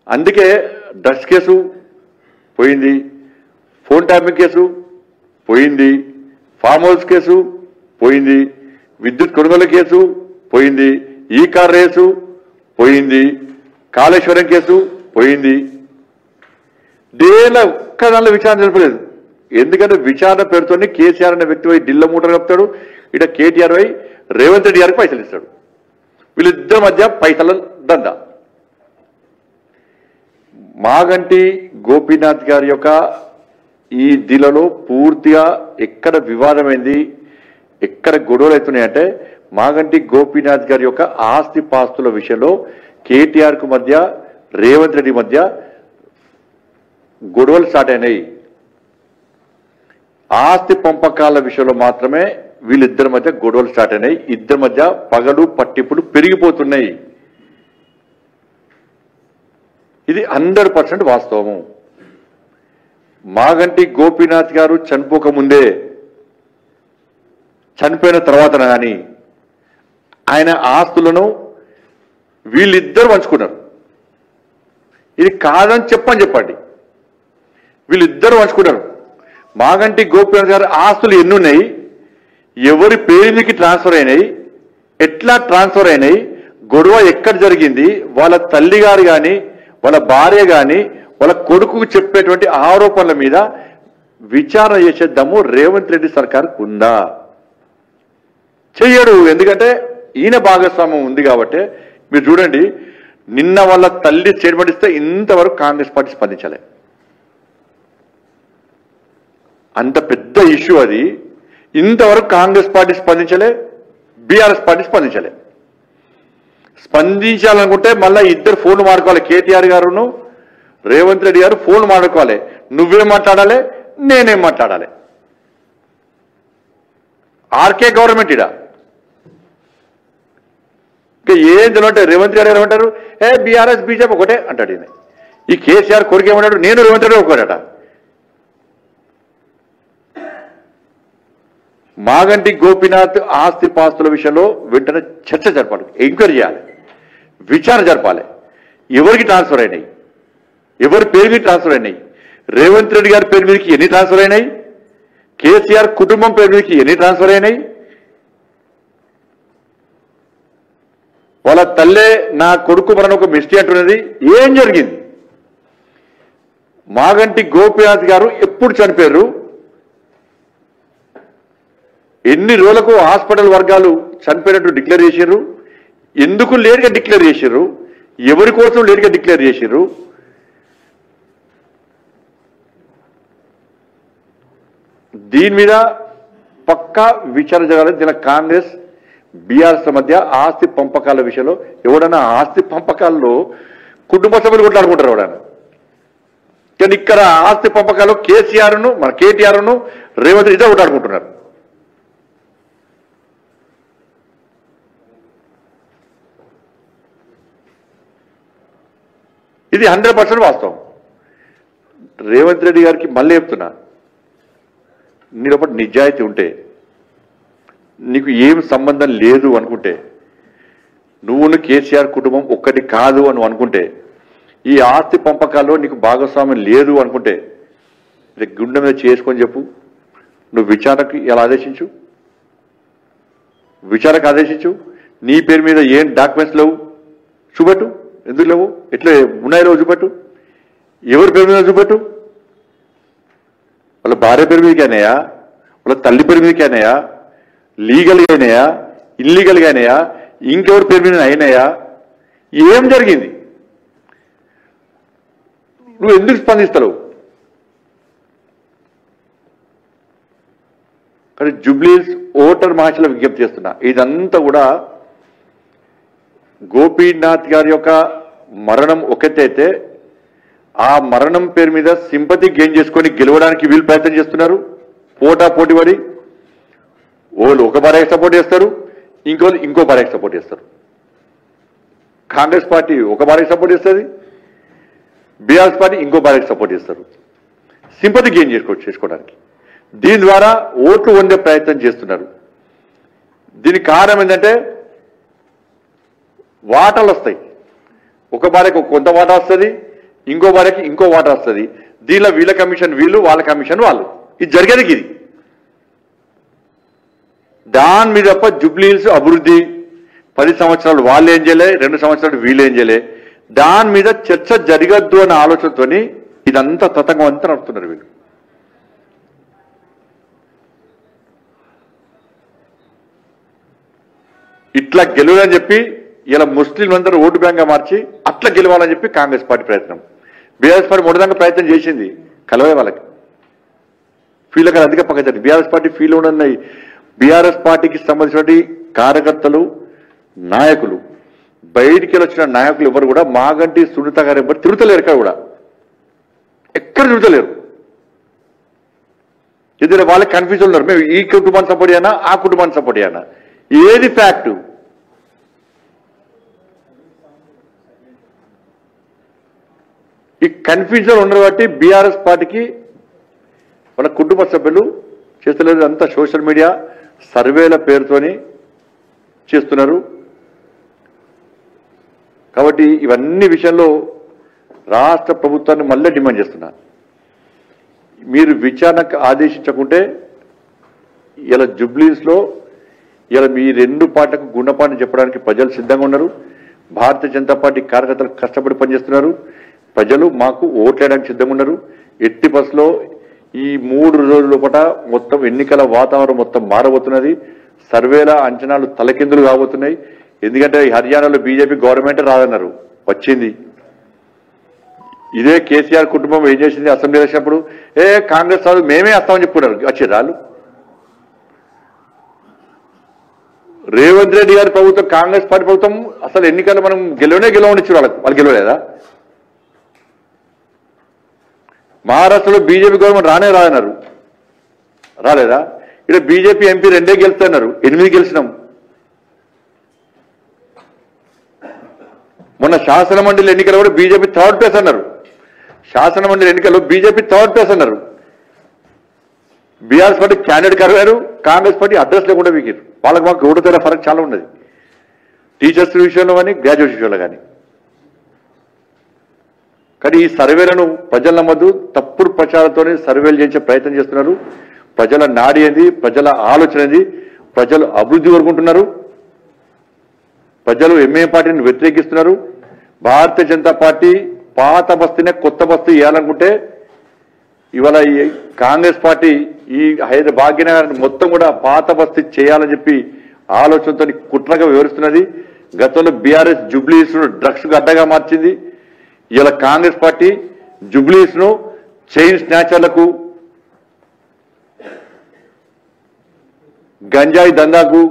అందుకే drugs case పోయింది, phone tapping case పోయింది, ఫామ్ హౌస్ కేసు పోయింది, విద్యుత్ కొనుగోలు కేసు పోయింది, ఈ కార్ రేసు పోయింది, కాళేశ్వరం కేసు పోయింది. దేనిలో ఒక్క దానిలో విచారణ జరపలేదు. ఎందుకంటే విచారణ పేరుతోనే కేసీఆర్ అనే వ్యక్తి పోయి ఢిల్లీ మూటలు కప్తాడు, ఇట కేటీఆర్ పోయి రేవంత్ రెడ్డి గారికి పైసలు ఇస్తాడు. వీళ్ళిద్దరి మధ్య పైసల దందా. మాగంటి గోపీనాథ్ గారి యొక్క ఈ దిలలో పూర్తిగా ఎక్కడ వివాదమైంది, ఎక్కడ గొడవలు అవుతున్నాయంటే మాగంటి గోపీనాథ్ గారి యొక్క ఆస్తి పాస్తుల విషయంలో కేటీఆర్ కు మధ్య రేవంత్ రెడ్డి మధ్య గొడవలు స్టార్ట్ అయినాయి. ఆస్తి పంపకాల విషయంలో మాత్రమే వీళ్ళిద్దరి మధ్య గొడవలు స్టార్ట్ అయినాయి. ఇద్దరి మధ్య పగలు పట్టింపులు పెరిగిపోతున్నాయి. ఇది 100% వాస్తవము. మాగంటి గోపీనాథ్ గారు చనిపోకముందే, చనిపోయిన తర్వాత కానీ ఆయన ఆస్తులను వీళ్ళిద్దరు పంచుకున్నారు. ఇది కాదని చెప్పండి. వీళ్ళిద్దరు పంచుకున్నారు. మాగంటి గోపీనాథ్ గారు ఆస్తులు ఎన్ని ఉన్నాయి, ఎవరి పేరుకి ట్రాన్స్ఫర్ అయినాయి, ఎట్లా ట్రాన్స్ఫర్ అయినాయి, గొడవ ఎక్కడ జరిగింది, వాళ్ళ తల్లి గారు కానీ వాళ్ళ భార్య కానీ వాళ్ళ కొడుకు చెప్పేటువంటి ఆరోపణల మీద విచారణ చేసేద్దాము రేవంత్ రెడ్డి సర్కార్కు ఉందా? చెయ్యడు. ఎందుకంటే ఈయన భాగస్వామ్యం ఉంది కాబట్టి. మీరు చూడండి, నిన్న వాళ్ళ తల్లి స్టేట్మెంట్ ఇస్తే ఇంతవరకు కాంగ్రెస్ పార్టీ స్పందించలే. అంత పెద్ద ఇష్యూ అది. ఇంతవరకు కాంగ్రెస్ పార్టీ స్పందించలే, బీఆర్ఎస్ పార్టీ స్పందించలే. స్పందించాలనుకుంటే మళ్ళీ ఇద్దరు ఫోన్లు మాడుకోవాలి. కేటీఆర్ గారును రేవంత్ రెడ్డి గారు ఫోన్లు మాడుకోవాలి. నువ్వేం మాట్లాడాలి, నేనేం మాట్లాడాలి. ఆర్కే గవర్నమెంట్ ఇడా ఇంకా ఏం తెలియటే రేవంత్ గారు ఏమంటారు, బీఆర్ఎస్ బీజేపీ ఒకటే అంటాడు. ఈయన ఈ కేసీఆర్ కొడుకు ఏమంటాడు, నేను రేవంత్ రెడ్డి ఒకటట. మాగంటి గోపీనాథ్ ఆస్తి పాస్తుల విషయంలో వెంటనే చర్చ జరపాలి, ఎంక్వైరీ చేయాలి, విచారణ జరపాలి. ఎవరికి ట్రాన్స్ఫర్ అయినాయి, ఎవరి పేరు మీద ట్రాన్స్ఫర్ అయినాయి, రేవంత్ రెడ్డి గారి పేరు మీదకి ఎన్ని ట్రాన్స్ఫర్ అయినాయి, కేసీఆర్ కుటుంబం పేరు మీదకి ఎన్ని ట్రాన్స్ఫర్ అయినాయి, వాళ్ళ తల్లే నా కొడుకు మన ఒక మిస్టీ అంటున్నది, ఏం జరిగింది, మాగంటి గోపీనాథ్ గారు ఎప్పుడు చనిపోయారు, ఎన్ని రోజులకు హాస్పిటల్ వర్గాలు చనిపోయినట్టు డిక్లేర్ చేశారు, ఎందుకు లేట్గా డిక్లేర్ చేశారు, ఎవరి కోసం లేట్గా డిక్లేర్ చేశారు, దీని మీద పక్కా విచారణ జరగాలి. దీని కాంగ్రెస్ బీఆర్ఎస్ మధ్య ఆస్తి పంపకాల విషయంలో ఎవడన్నా ఆస్తి పంపకాల్లో కుటుంబ సభ్యులు కొట్లాడుకుంటారు ఎవడన్నా. కానీ ఇక్కడ ఆస్తి పంపకాలు కేసీఆర్ను మన కేటీఆర్ను రేవంత్ రెడ్డి కొట్లాడుకుంటున్నారు. ఇది 100% వాస్తవం. రేవంత్ రెడ్డి గారికి మళ్ళీ చెప్తున్నా, నీ లోపల నిజాయితీ ఉంటే, నీకు ఏం సంబంధం లేదు అనుకుంటే, నువ్వును కేసీఆర్ కుటుంబం ఒక్కటి కాదు అని అనుకుంటే, ఈ ఆస్తి పంపకాల్లో నీకు భాగస్వామ్యం లేదు అనుకుంటే, గుండె మీద చేసుకొని చెప్పు. నువ్వు విచారణకు ఎలా ఆదేశించు, విచారణకు ఆదేశించు. నీ పేరు మీద ఏం డాక్యుమెంట్స్ లేవు చూపెట్టు. ఎందుకు లేవు, ఎట్లా ఉన్నాయో చూపెట్టు. ఎవరి పేరు మీద చూపెట్టు. వాళ్ళ భార్య పేరు మీదకి అయినాయా, వాళ్ళ తల్లి పేరు మీదకి అయినాయా, లీగల్గా అయినాయా, ఇల్లీగల్గా అయినాయా, ఇంకెవరి పేరు మీద అయినాయా, ఏం జరిగింది, నువ్వు ఎందుకు స్పందిస్తావు? కానీ జూబ్లీస్ ఓటర్ మహాశయుల విజ్ఞప్తి చేస్తున్నా, ఇదంతా కూడా గోపీనాథ్ గారి యొక్క మరణం ఒకటైతే, ఆ మరణం పేరు మీద సింపతి గెయిన్ చేసుకొని గెలవడానికి వీళ్ళు ప్రయత్నం చేస్తున్నారు. పోటీ పడి వాళ్ళు ఒక భార్యకి సపోర్ట్ చేస్తారు, ఇంకోళ్ళు ఇంకో భార్యకి సపోర్ట్ చేస్తారు. కాంగ్రెస్ పార్టీ ఒక భార్యకి సపోర్ట్ చేస్తుంది, బీఆర్ఎస్ పార్టీ ఇంకో భార్యకి సపోర్ట్ చేస్తారు, సింపతి గెయిన్ చేసుకోవడానికి. దీని ద్వారా ఓట్లు పొందే ప్రయత్నం చేస్తున్నారు. దీనికి కారణం ఏంటంటే వాటాలు వస్తాయి. ఒక భార్యకు కొంత వాటా వస్తుంది, ఇంకో భార్యకి ఇంకో వాటా వస్తుంది, దీనిలో వీళ్ళ కమిషన్ వీళ్ళు, వాళ్ళ కమిషన్ వాళ్ళు. ఇది జరిగేది ఇది. దాని మీద తప్ప జూబ్లీహిల్స్ అభివృద్ధి 10 సంవత్సరాలు వాళ్ళు ఏం చేయలే, 2 సంవత్సరాలు వీళ్ళు ఏం చేయలే, దాని మీద చర్చ జరగద్దు అనే ఆలోచనతోని ఇదంతా తతంగం అంతా నడుపుతున్నారు వీళ్ళు. ఇట్లా గెలవాలని చెప్పి ఇలా ముస్లింలందరూ ఓటు బ్యాంక్గా మార్చి అట్లా గెలవాలని చెప్పి కాంగ్రెస్ పార్టీ ప్రయత్నం. బీఆర్ఎస్ పార్టీ మొదటిదాకా ప్రయత్నం చేసింది, కలవే వాళ్ళకి ఫీల్ అక్కడ అందుకే పక్క జరిగింది. బీఆర్ఎస్ పార్టీ ఫీల్ ఉన్నాయి. బీఆర్ఎస్ పార్టీకి సంబంధించిన కార్యకర్తలు, నాయకులు, బయటికి వచ్చిన నాయకులు ఎవరు కూడా మాగంటి సునీత గారు ఎవరు తిరుగుతలేరు, ఎక్కడ కూడా ఎక్కడ తిరుగుతలేరు. ఎందుకంటే వాళ్ళకి కన్ఫ్యూజన్ ఉన్నారు, మేము ఈ కుటుంబాన్ని సపోర్ట్ చేయనా ఆ కుటుంబాన్ని సపోర్ట్ చేయనా, ఏది ఫ్యాక్ట్? ఈ కన్ఫ్యూజన్ ఉండరు బట్టి బీఆర్ఎస్ పార్టీకి వాళ్ళ కుటుంబ సభ్యులు చేస్తలేదు. అంతా సోషల్ మీడియా సర్వేల పేరుతోని చేస్తున్నారు. కాబట్టి ఇవన్నీ విషయంలో రాష్ట్ర ప్రభుత్వాన్ని మళ్ళీ డిమాండ్ చేస్తున్నా, మీరు విచారణకు ఆదేశించకుంటే ఇలా జూబ్లీహిల్స్లో ఇలా మీ 2 పార్టీలకు గుణపాఠం చెప్పడానికి ప్రజలు సిద్ధంగా ఉన్నారు. భారతీయ జనతా పార్టీ కార్యకర్తలు కష్టపడి పనిచేస్తున్నారు. ప్రజలు మాకు ఓట్లేయడానికి సిద్ధంగా ఉన్నారు. ఎట్టి బస్సులో ఈ 3 రోజుల లోపల మొత్తం ఎన్నికల వాతావరణం మొత్తం మారబోతున్నది. సర్వేల అంచనాలు తలకిందులు కాబోతున్నాయి. ఎందుకంటే హర్యానాలో బీజేపీ గవర్నమెంట్ రాదన్నారు, వచ్చింది. ఇదే కేసీఆర్ కుటుంబం ఏం చేసింది, అసెంబ్లీ ఎలక్షన్ప్పుడు కాంగ్రెస్ రాదు మేమే వస్తామని చెప్పుకున్నారు, వచ్చే రాళ్ళు. రేవంత్ రెడ్డి గారి ప్రభుత్వం, కాంగ్రెస్ పార్టీ ప్రభుత్వం అసలు ఎన్నికలు మనం గెలవనిచ్చు వాళ్ళు గెలవలేదా? మహారాష్ట్రలో బీజేపీ గవర్నమెంట్ రాదన్నారు, రాలేదా? ఇక్కడ బీజేపీ ఎంపీ 2 గెలుస్తున్నారు, 8 గెలిచినాం. మొన్న శాసనమండలి ఎన్నికలు కూడా బీజేపీ 3rd ప్లేస్ అన్నారు. శాసనమండలి ఎన్నికల్లో బీజేపీ 3rd ప్లేస్ అన్నారు. బీఆర్ఎస్ పార్టీ క్యాండిడేట్ కరిగారు, కాంగ్రెస్ పార్టీ అడ్రస్ లేకుండా వీగారు. వాళ్ళకి మాకు ఓటు తేడా ఫరక్ చాలా ఉన్నది, టీచర్స్ విషయంలో కానీ గ్రాడ్యుయేట్ విషయంలో కానీ. కానీ ఈ సర్వేలను ప్రజల నమ్మద్దు, తప్పుడు ప్రచారంతోనే సర్వేలు చేయించే ప్రయత్నం చేస్తున్నారు. ప్రజల నాడి ఏంది, ప్రజల ఆలోచన ఏంది, ప్రజలు అభివృద్ధి కోరుకుంటున్నారు. ప్రజలు ఎంఏ పార్టీని వ్యతిరేకిస్తున్నారు. భారతీయ జనతా పార్టీ పాత బస్తీనే కొత్త బస్తీ ఇవ్వాలనుకుంటే ఇవాళ ఈ కాంగ్రెస్ పార్టీ ఈ భాగ్యనగర్ మొత్తం కూడా పాత బస్తీ చేయాలని చెప్పి ఆలోచనతో కుట్రగా వివరిస్తున్నది. గతంలో బీఆర్ఎస్ జూబ్లీహిల్స్ ను డ్రగ్స్ అడ్డగా మార్చింది. ఇలా కాంగ్రెస్ పార్టీ జూబ్లీహిల్స్ ను చైన్ స్నాచర్లకు, గంజాయి దందాకు